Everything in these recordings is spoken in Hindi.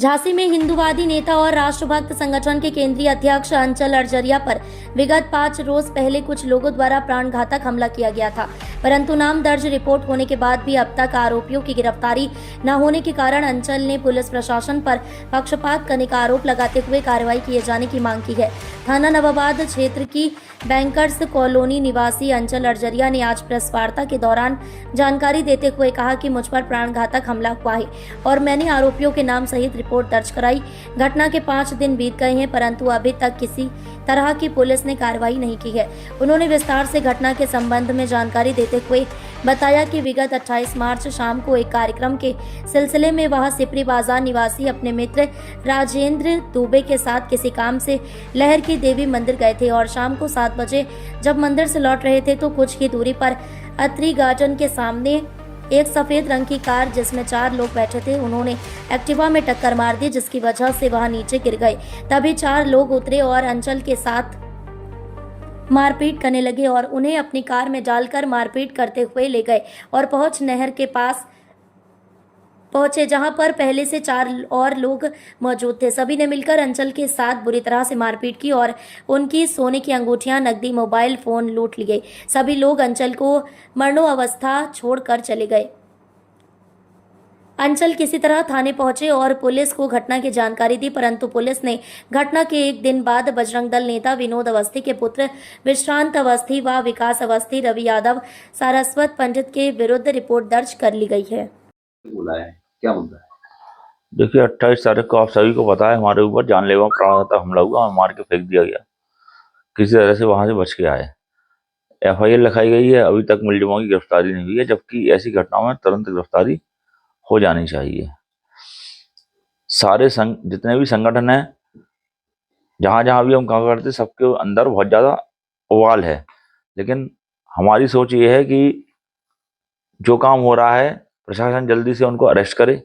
झांसी में हिंदूवादी नेता और राष्ट्रभक्त संगठन के केंद्रीय अध्यक्ष अंचल अरजरिया पर विगत 5 रोज पहले कुछ लोगों द्वारा प्राणघातक हमला किया गया था, परंतु नाम दर्ज रिपोर्ट होने के बाद भी अब तक आरोपियों की गिरफ्तारी न होने के कारण अंचल ने पुलिस प्रशासन पर पक्षपात करने का आरोप लगाते हुए कार्रवाई किए जाने की मांग की है। थाना नवाबाद क्षेत्र की बैंकर्स कॉलोनी निवासी अंचल अरजरिया ने आज प्रेस वार्ता के दौरान जानकारी देते हुए कहा कि मुझ पर प्राणघातक हमला हुआ है और मैंने आरोपियों के नाम सहित रिपोर्ट दर्ज कराई। घटना के 5 दिन बीत गए हैं, परंतु अभी तक किसी तरह की पुलिस ने कार्रवाई नहीं की है। उन्होंने विस्तार से घटना के संबंध में जानकारी देते हुए बताया कि विगत 28 मार्च शाम को एक कार्यक्रम के सिलसिले में वह सिपरी बाजार निवासी अपने मित्र राजेंद्र दुबे के साथ किसी काम से लहर की देवी मंदिर गए थे और शाम को 7 बजे जब मंदिर से लौट रहे थे तो कुछ ही दूरी पर अत्री गार्डन के सामने एक सफेद रंग की कार जिसमें 4 लोग बैठे थे, उन्होंने एक्टिवा में टक्कर मार दी, जिसकी वजह से वह नीचे गिर गए। तभी 4 लोग उतरे और अंचल के साथ मारपीट करने लगे और उन्हें अपनी कार में डालकर मारपीट करते हुए ले गए और पहुंच नहर के पास पहुंचे, जहां पर पहले से 4 और लोग मौजूद थे। सभी ने मिलकर अंचल के साथ बुरी तरह से मारपीट की और उनकी सोने की अंगूठियां, नकदी, मोबाइल फोन लूट लिए। सभी लोग अंचल को मरणोअवस्था छोड़कर चले गए। अंचल किसी तरह थाने पहुंचे और पुलिस को घटना की जानकारी दी, परंतु पुलिस ने घटना के 1 दिन बाद बजरंग दल नेता विनोद अवस्थी के पुत्र विश्रांत अवस्थी व विकास अवस्थी, रवि यादव, सारस्वत पंडित के विरुद्ध रिपोर्ट दर्ज कर ली गई है। बोला है, क्या मुद्दा है? देखिए 28 तारीख को आप सभी को पता है हमारे ऊपर जानलेवा प्राणघातक हमला हुआ, हमें मार के फेंक दिया गया। किसी तरह से वहां से बच के आए। FIR लिखाई गई है, अभी तक मुलजिमों की गिरफ्तारी नहीं हुई है, जबकि ऐसी घटनाओं में तुरंत गिरफ्तारी हो जानी चाहिए। सारे जितने भी संगठन हैं, जहां जहां भी हम काम करते, सबके अंदर बहुत ज्यादा उबाल है, लेकिन हमारी सोच ये है कि जो काम हो रहा है प्रशासन जल्दी से उनको अरेस्ट करे,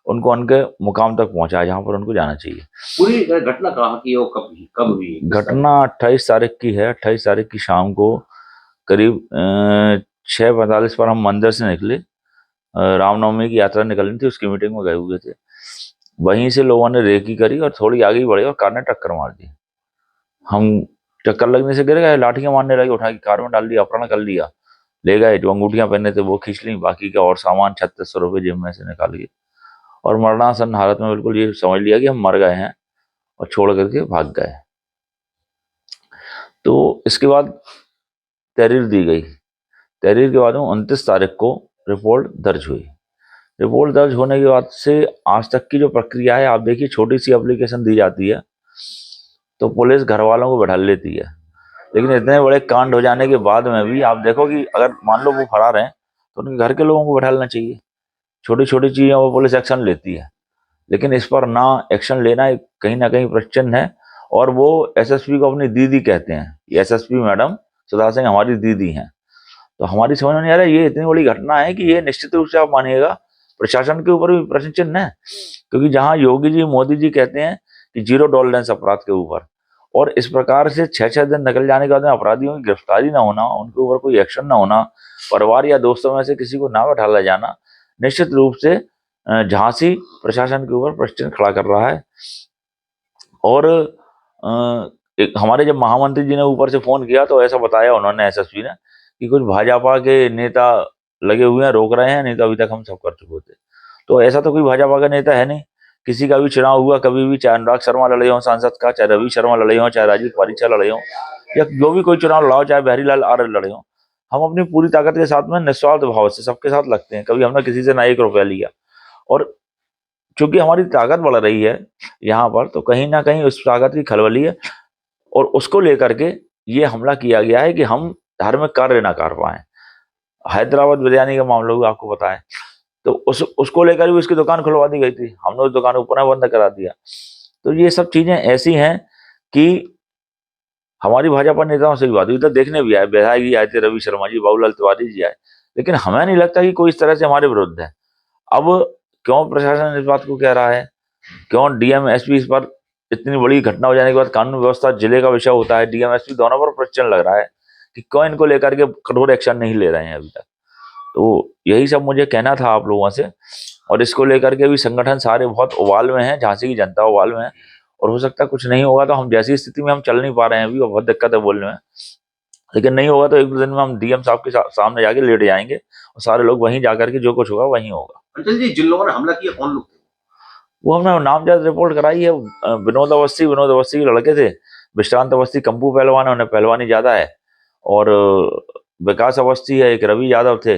उनको उनके मुकाम तक पहुंचाए जहां पर उनको जाना चाहिए। पूरी घटना कहाँ की है और कब हुई? घटना 28 तारीख की है। 28 तारीख की शाम को करीब 6:45 पर हम मंदिर से निकले। रामनवमी की यात्रा निकलनी थी, उसकी मीटिंग में गए हुए थे। वहीं से लोगों ने रेकी करी और थोड़ी आगे बढ़े और कार ने टक्कर मार दी। हम टक्कर लगने से गिर गए, लाठियां मारने लगे, उठा के कार में डाल दिया, अपहरण कर लिया, ले गए। जो अंगूठियां पहने थे वो खींच ली, बाकी का और सामान 3600 रुपये जेब में से निकाल के और मरणासन हालत में बिल्कुल ये समझ लिया कि हम मर गए हैं और छोड़ करके भाग गए। तो इसके बाद तहरीर दी गई। तहरीर के बाद में 29 तारीख को रिपोर्ट दर्ज हुई। रिपोर्ट दर्ज होने के बाद से आज तक की जो प्रक्रिया है, आप देखिए, छोटी सी एप्लीकेशन दी जाती है तो पुलिस घर वालों को बैठा लेती है, लेकिन इतने बड़े कांड हो जाने के बाद में भी आप देखो कि अगर मान लो वो फरार हैं तो उनके घर के लोगों को बैठा लेना चाहिए। छोटी छोटी चीजों पर पुलिस एक्शन लेती है, लेकिन इस पर ना एक्शन लेना कहीं ना कहीं प्रश्न है। और वो SSP को अपनी दीदी कहते हैं। ये SSP मैडम सुधा सिंह हमारी दीदी हैं। तो हमारी समझ में नहीं आ रहा है, ये इतनी बड़ी घटना है कि ये निश्चित रूप से आप मानिएगा प्रशासन के ऊपर भी प्रश्न चिन्ह है, क्योंकि जहां योगी जी, मोदी जी कहते हैं कि 0 टॉलरेंस अपराध के ऊपर, और इस प्रकार से 6-6 दिन निकल जाने के बाद में अपराधियों की गिरफ्तारी ना होना, उनके ऊपर कोई एक्शन ना होना, परिवार या दोस्तों में से किसी को ना बैठा ला जाना, निश्चित रूप से झांसी प्रशासन के ऊपर प्रश्न खड़ा कर रहा है। और एक हमारे जब महामंत्री जी ने ऊपर से फोन किया तो ऐसा बताया उन्होंने, SSP ने, कि कुछ भाजपा के नेता लगे हुए हैं, रोक रहे हैं, नहीं तो अभी तक हम सब कर चुके थे। तो ऐसा तो कोई भाजपा का नेता है नहीं। किसी का भी चुनाव हुआ कभी भी, चाहे अनुराग शर्मा लड़े हों सांसद का, चाहे रवि शर्मा लड़े हों, चाहे राजीव पारीचा लड़े हों, या जो भी कोई चुनाव लड़ा हो, चाहे बिहारीलाल आर्य लड़े हों, हम अपनी पूरी ताकत के साथ में निस्वार्थ भाव से सबके साथ लगते हैं। कभी हमने किसी से ना 1 रुपया लिया। और चूंकि हमारी ताकत बढ़ रही है यहाँ पर, तो कहीं ना कहीं उस ताकत की खलबली है और उसको लेकर के ये हमला किया गया है कि हम धार्मिक कार्य ना कर पाए। हैदराबाद बिरयानी का मामला भी आपको पता है, तो उसको लेकर भी उसकी दुकान खुलवा दी गई थी, हमने उस दुकान को पुनः बंद करा दिया। तो ये सब चीजें ऐसी हैं कि हमारी भाजपा नेताओं से भी बात हुई, तो देखने भी आए, विधायक जी आए थे, रवि शर्मा जी, बाबूलाल तिवारी जी आए, लेकिन हमें नहीं लगता कि कोई इस तरह से हमारे विरुद्ध है। अब क्यों प्रशासन इस बात को कह रहा है, क्यों DM SP इस पर, इतनी बड़ी घटना हो जाने के बाद कानून व्यवस्था जिले का विषय होता है, DM SP दोनों पर प्रश्न लग रहा है कि क्यों इनको लेकर के कठोर एक्शन नहीं ले रहे हैं अभी तक। तो यही सब मुझे कहना था आप लोगों से। और इसको लेकर के भी संगठन सारे बहुत उबाल में हैं, झांसी की जनता उबाल में है, और हो सकता है कुछ नहीं होगा तो हम जैसी स्थिति में हम चल नहीं पा रहे हैं अभी, और बहुत दिक्कत है बोलने में, लेकिन नहीं होगा तो एक दो दिन में हम डीएम साहब के सामने जाके लेट जाएंगे और सारे लोग वहीं जाकर के जो कुछ होगा वहीं होगा। अंचल जी, जिन लोगों ने हमला किया कौन लोग थे? वो हमने नामजद रिपोर्ट कराई है। विनोद अवस्थी के लड़के थे। विश्रांत अवस्थी कंपू पहलवान है, उन्हें पहलवानी ज्यादा है। और विकास अवस्थी है, एक रवि यादव थे,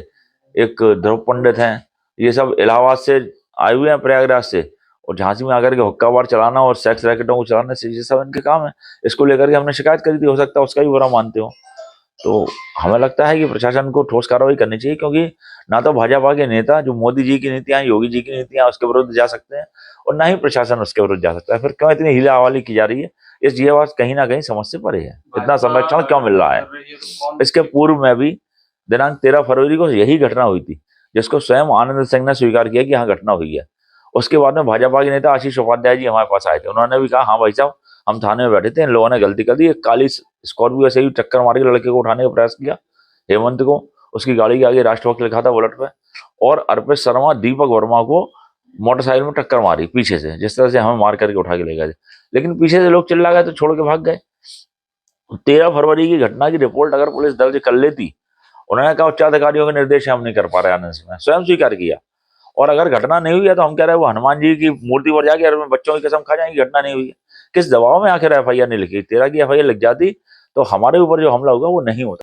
एक ध्रुव पंडित हैं। ये सब इलाहाबाद से आए हुए हैं, प्रयागराज से, और झांसी में आकर के हुक्का बार चलाना और सेक्स रैकेटों को चलाना, ये सब इनके काम है। इसको लेकर के हमने शिकायत करी थी, हो सकता है उसका भी बुरा मानते हो। तो हमें लगता है कि प्रशासन को ठोस कार्रवाई करनी चाहिए, क्योंकि ना तो भाजपा के नेता जो मोदी जी की नीतियां, योगी जी की नीतियां, उसके विरुद्ध जा सकते हैं, और ना ही प्रशासन उसके विरुद्ध जा सकता है। फिर क्यों इतनी हीला हवाली की जा रही है? ये बात कहीं ना कहीं समझ से परे है। इतना संरक्षण क्यों मिल रहा है? इसके पूर्व में भी दिनांक 13 फरवरी को यही घटना हुई थी, जिसको स्वयं आनंद सिंह ने स्वीकार किया कि हाँ घटना हुई है। उसके बाद में भाजपा के नेता आशीष उपाध्याय जी हमारे पास आए थे, उन्होंने भी कहा हाँ भाई साहब, हम थाने में बैठे थे, इन लोगों ने गलती कर दी, एक काली स्कॉर्पियो से ही टक्कर मार के लड़के को उठाने का प्रयास किया, हेमंत को। उसकी गाड़ी के आगे राष्ट्रभक्त लिखा था बुलेट पे, और अर्पित शर्मा, दीपक वर्मा को मोटरसाइकिल में टक्कर मारी पीछे से, जिस तरह से हमें मार करके उठा के ले गए थे। लेकिन पीछे से लोग चिल्ला गए तो छोड़ के भाग गए। 13 फरवरी की घटना की रिपोर्ट अगर पुलिस दर्ज कर लेती, उन्होंने कहा उच्चाधिकारियों के निर्देश हम नहीं कर पा रहे, आनंद सिंह स्वयं स्वीकार किया। और अगर घटना नहीं हुई है तो हम कह रहे हैं वो हनुमान जी की मूर्ति पर जाके अरे बच्चों की कसम खा जाएंगे घटना नहीं हुई है। किस दबाव में आखिर एफआईआर नहीं लिखी? 13 की एफआईआर लिख जाती तो हमारे ऊपर जो हमला होगा वो नहीं होता।